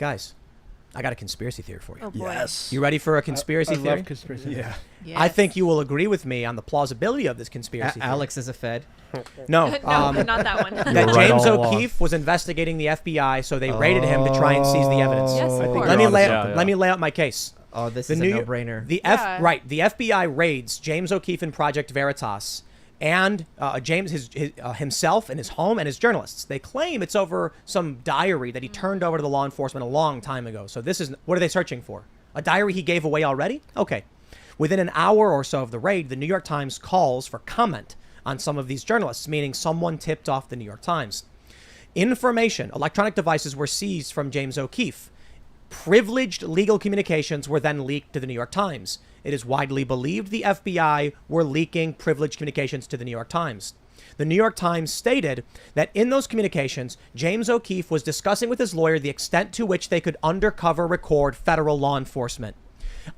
Guys, I got a conspiracy theory for you. Oh boy. Yes. You ready for a conspiracy I theory? love conspiracy. Yeah. Yes. I think you will agree with me on the plausibility of this conspiracy theory. Alex is a Fed. No, no, not that one. that were right James all along. O'Keefe was investigating the FBI, so they raided him to try and seize the evidence. Yes, of I think course. Let me you're lay onto out, something. let me lay out my case. Oh, this The is a New- no-brainer. The Yeah. the FBI raids James O'Keefe and Project Veritas, and James himself and his home and his journalists. They claim it's over some diary that he turned over to the law enforcement a long time ago. So this is what are they searching for? A diary he gave away already? Okay. Within an hour or so of the raid, the New York Times calls for comment on some of these journalists, meaning someone tipped off the New York Times. Electronic devices were seized from James O'Keefe. Privileged legal communications were then leaked to the New York Times. It is widely believed the FBI were leaking privileged communications to the New York Times. The New York Times stated that in those communications, James O'Keefe was discussing with his lawyer the extent to which they could undercover record federal law enforcement.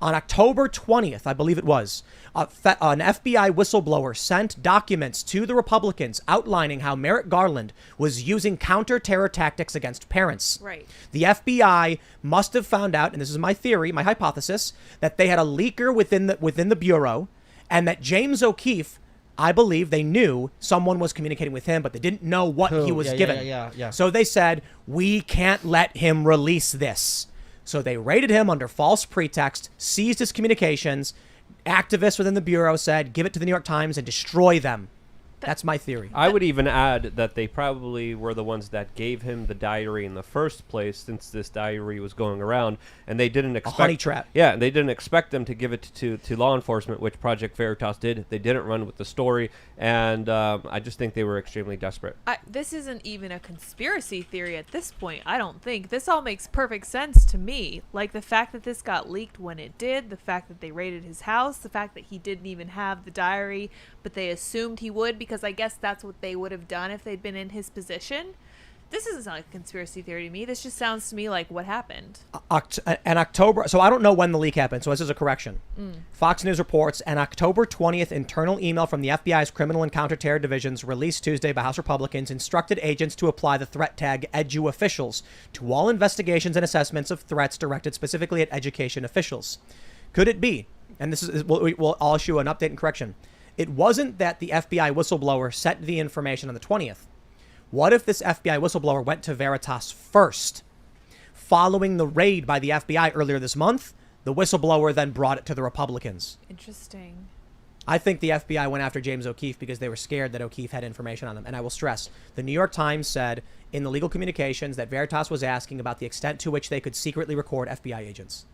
On October 20th, I believe it was, an FBI whistleblower sent documents to the Republicans outlining how Merrick Garland was using counter-terror tactics against parents. Right. The FBI must have found out, and this is my theory, my hypothesis, that they had a leaker within the bureau, and that James O'Keefe, I believe they knew someone was communicating with him, but they didn't know what Who? he was Yeah, given. yeah. So they said, we can't let him release this. So they raided him under false pretext, seized his communications. Activists within the bureau said, give it to the New York Times and destroy them. That's my theory. I would even add that they probably were the ones that gave him the diary in the first place, since this diary was going around, and they didn't expect honey trap. Yeah, they didn't expect them to give it to law enforcement, which Project Veritas did. They didn't run with the story, and I just think they were extremely desperate. This isn't even a conspiracy theory at this point, I don't think. This all makes perfect sense to me. Like the fact that this got leaked when it did, the fact that they raided his house, the fact that he didn't even have the diary, but they assumed he would because I guess that's what they would have done if they'd been in his position. This doesn't sound like a conspiracy theory to me. This just sounds to me like what happened. An October, so I don't know when the leak happened, so this is a correction. Fox News reports an October 20th internal email from the FBI's Criminal and Counterterror Divisions released Tuesday by House Republicans instructed agents to apply the threat tag EDU officials to all investigations and assessments of threats directed specifically at education officials. Could it be, and this is, I'll issue an update and correction. It wasn't that the FBI whistleblower sent the information on the 20th. What if this FBI whistleblower went to Veritas first? Following the raid by the FBI earlier this month, the whistleblower then brought it to the Republicans. Interesting. I think the FBI went after James O'Keefe because they were scared that O'Keefe had information on them. And I will stress, the New York Times said in the legal communications that Veritas was asking about the extent to which they could secretly record FBI agents.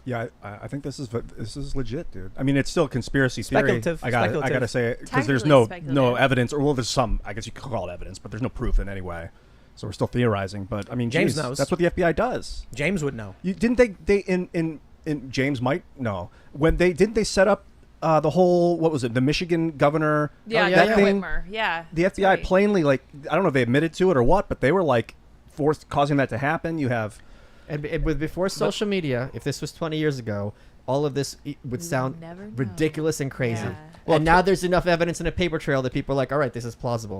Yeah, I think this is legit, dude. I mean, it's still a conspiracy theory. Speculative. I gotta say it because there's Technically no speculative. evidence, or well, there's some. I guess you could call it evidence, but there's no proof in any way. So we're still theorizing. But I mean, James geez, knows. that's what the FBI does. James would know. Didn't they in James might know when they set up the whole, what was it, the Michigan governor? Yeah, yeah, that yeah. thing. Whitmer. Yeah. The that's FBI right. plainly, like, I don't know if they admitted to it or what, but they were like causing that to happen. You have. And with before social media, if this was 20 years ago, all of this would sound never know. ridiculous and crazy. Yeah. And now there's enough evidence in a paper trail that people are like, all right, this is plausible.